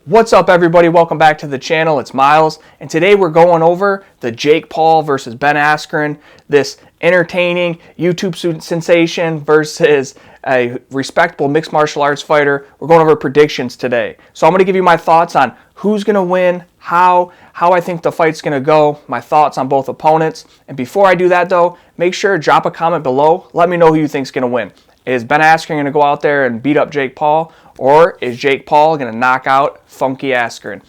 What's up, everybody? Welcome back to the channel. It's Myles, and today we're going over the Jake Paul versus Ben Askren, this entertaining YouTube sensation versus a respectable mixed martial arts fighter. We're going over predictions today. So I'm going to give you my thoughts on who's going to win, how I think the fight's going to go, my thoughts on both opponents. And before I do that, though, make sure to drop a comment below. Let me know who you think's going to win. Is Ben Askren going to go out there and beat up Jake Paul? Or is Jake Paul going to knock out Funky Askren?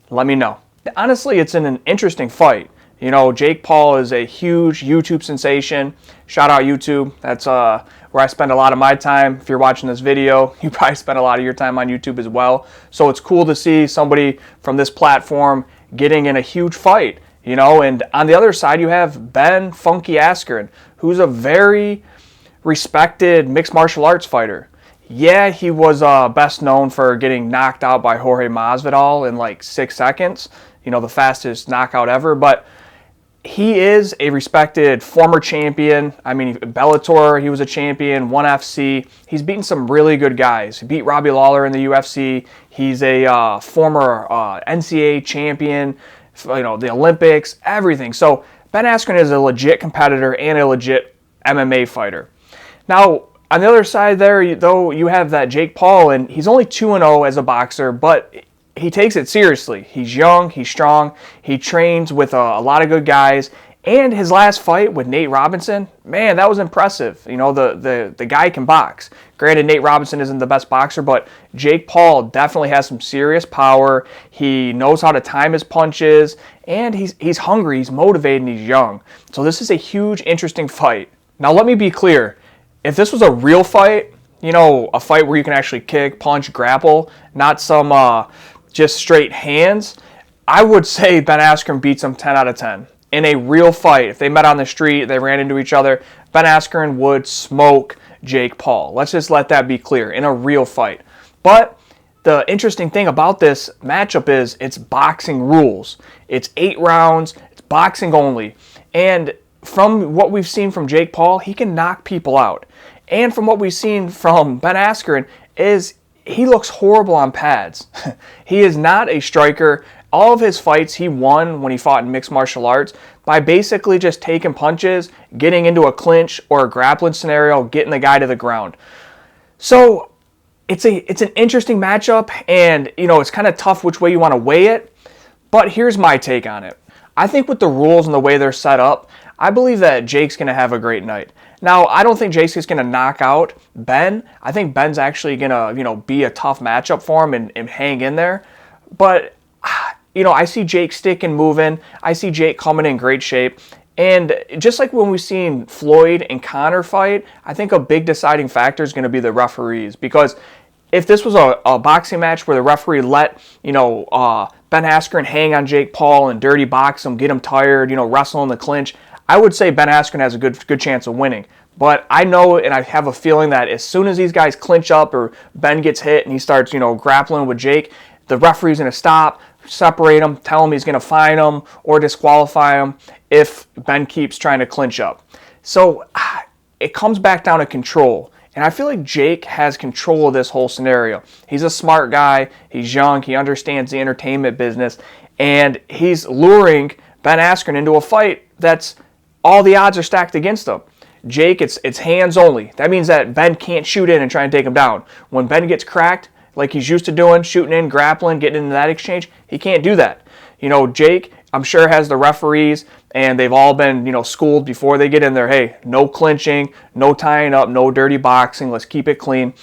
Let me know. Honestly, it's an interesting fight. You know, Jake Paul is a huge YouTube sensation. Shout out YouTube. That's where I spend a lot of my time. If you're watching this video, you probably spend a lot of your time on YouTube as well. So it's cool to see somebody from this platform getting in a huge fight. You know, and on the other side, you have Ben Funky Askren, who's a very respected mixed martial arts fighter. Yeah, he was best known for getting knocked out by Jorge Masvidal in like 6 seconds. You know, the fastest knockout ever. But he is a respected former champion. I mean, Bellator, he was a champion, ONE FC. He's beaten some really good guys. He beat Robbie Lawler in the UFC. He's a former NCAA champion, you know, the Olympics, everything. So Ben Askren is a legit competitor and a legit MMA fighter. Now, on the other side there, though, you have that Jake Paul, and he's only 2-0 as a boxer, but he takes it seriously. He's young, he's strong, he trains with a lot of good guys, and his last fight with Nate Robinson, man, that was impressive. You know, the guy can box. Granted, Nate Robinson isn't the best boxer, but Jake Paul definitely has some serious power. He knows how to time his punches, and he's hungry, he's motivated, and he's young. So this is a huge, interesting fight. Now, let me be clear. If this was a real fight, you know, a fight where you can actually kick, punch, grapple, not some just straight hands, I would say Ben Askren beats him 10 out of 10. In a real fight, if they met on the street, they ran into each other, Ben Askren would smoke Jake Paul. Let's just let that be clear, in a real fight. But the interesting thing about this matchup is it's boxing rules. It's 8 rounds, it's boxing only. And from what we've seen from Jake Paul, he can knock people out. And from what we've seen from Ben Askren is he looks horrible on pads. He is not a striker. All of his fights he won when he fought in mixed martial arts by basically just taking punches, getting into a clinch or a grappling scenario, getting the guy to the ground. So it's an interesting matchup, and you know, it's kind of tough which way you want to weigh it. But here's my take on it. I think with the rules and the way they're set up, I believe that Jake's going to have a great night. Now, I don't think Jake's going to knock out Ben. I think Ben's actually going to, you know, be a tough matchup for him and hang in there. But, you know, I see Jake sticking, moving. I see Jake coming in great shape. And just like when we've seen Floyd and Conor fight, I think a big deciding factor is going to be the referees. Because if this was a boxing match where the referee let, you know, Ben Askren hang on Jake Paul and dirty box him, get him tired, you know, wrestle in the clinch, I would say Ben Askren has a good chance of winning. But I know, and I have a feeling that as soon as these guys clinch up or Ben gets hit and he starts, you know, grappling with Jake, the referee's going to stop, separate him, tell him he's going to fine him or disqualify him if Ben keeps trying to clinch up. So it comes back down to control. And I feel like Jake has control of this whole scenario. He's a smart guy. He's young. He understands the entertainment business. And he's luring Ben Askren into a fight that's all the odds are stacked against him. Jake, it's hands only. That means that Ben can't shoot in and try and take him down. When Ben gets cracked, like he's used to doing, shooting in, grappling, getting into that exchange, he can't do that. You know, Jake, I'm sure, has the referees, and they've all been, you know, schooled before they get in there. Hey, no clinching, no tying up, no dirty boxing. Let's keep it clean.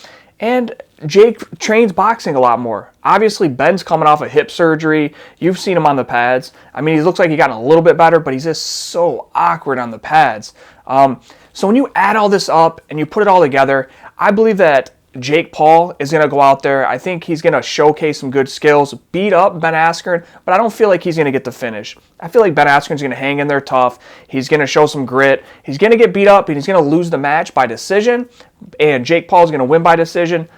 And Jake trains boxing a lot more. Obviously, Ben's coming off a hip surgery. You've seen him on the pads. I mean, he looks like he got a little bit better, but he's just so awkward on the pads. So when you add all this up and you put it all together, I believe that Jake Paul is going to go out there. I think he's going to showcase some good skills, beat up Ben Askren, but I don't feel like he's going to get the finish. I feel like Ben Askren's going to hang in there tough. He's going to show some grit. He's going to get beat up, and he's going to lose the match by decision, and Jake Paul's going to win by decision,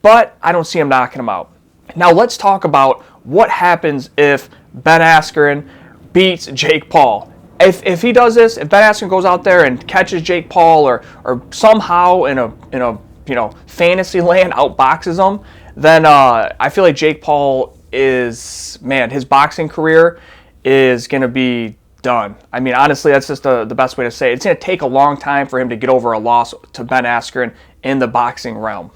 but I don't see him knocking him out. Now let's talk about what happens if Ben Askren beats Jake Paul. If he does this, if Ben Askren goes out there and catches Jake Paul or somehow in a you know, fantasy land outboxes him, then I feel like Jake Paul is, man, his boxing career is going to be done. I mean, honestly, that's just the best way to say it. It's going to take a long time for him to get over a loss to Ben Askren in the boxing realm.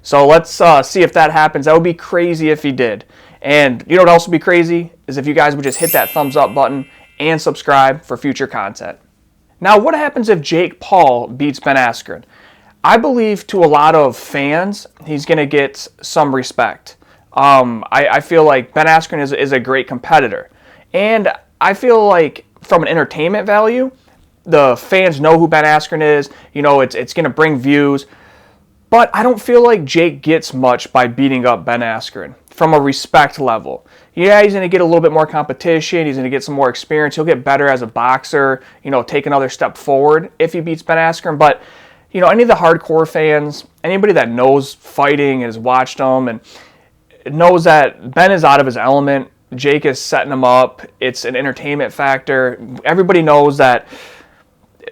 So let's see if that happens. That would be crazy if he did. And you know what else would be crazy is if you guys would just hit that thumbs up button and subscribe for future content. Now, what happens if Jake Paul beats Ben Askren? I believe to a lot of fans, he's going to get some respect. I feel like Ben Askren is a great competitor. And I feel like from an entertainment value, the fans know who Ben Askren is. You know, it's going to bring views. But I don't feel like Jake gets much by beating up Ben Askren from a respect level. Yeah, he's going to get a little bit more competition. He's going to get some more experience. He'll get better as a boxer, you know, take another step forward if he beats Ben Askren. But, you know, any of the hardcore fans, anybody that knows fighting and has watched him and knows that Ben is out of his element, Jake is setting him up. It's an entertainment factor. Everybody knows that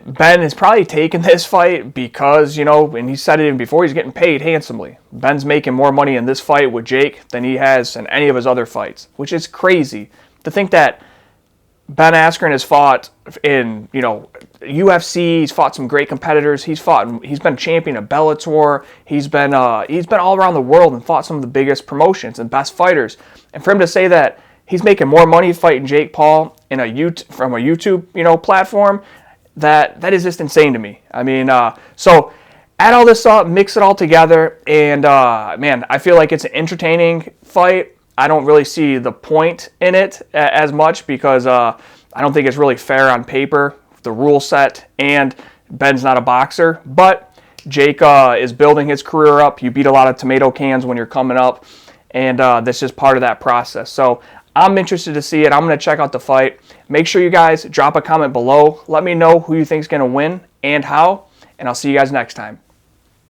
Ben has probably taken this fight because, you know, and he said it even before, he's getting paid handsomely. Ben's making more money in this fight with Jake than he has in any of his other fights, which is crazy to think that Ben Askren has fought in, you know, UFC. He's fought some great competitors. He's been champion of Bellator. He's been all around the world and fought some of the biggest promotions and best fighters. And for him to say that he's making more money fighting Jake Paul from a YouTube, you know, platform, that is just insane to me. I mean, so add all this up, mix it all together, and man, I feel like it's an entertaining fight. I don't really see the point in it as much because I don't think it's really fair on paper, the rule set, and Ben's not a boxer. But Jake is building his career up. You beat a lot of tomato cans when you're coming up, and this is part of that process. So I'm interested to see it. I'm going to check out the fight. Make sure you guys drop a comment below. Let me know who you think is going to win and how, and I'll see you guys next time.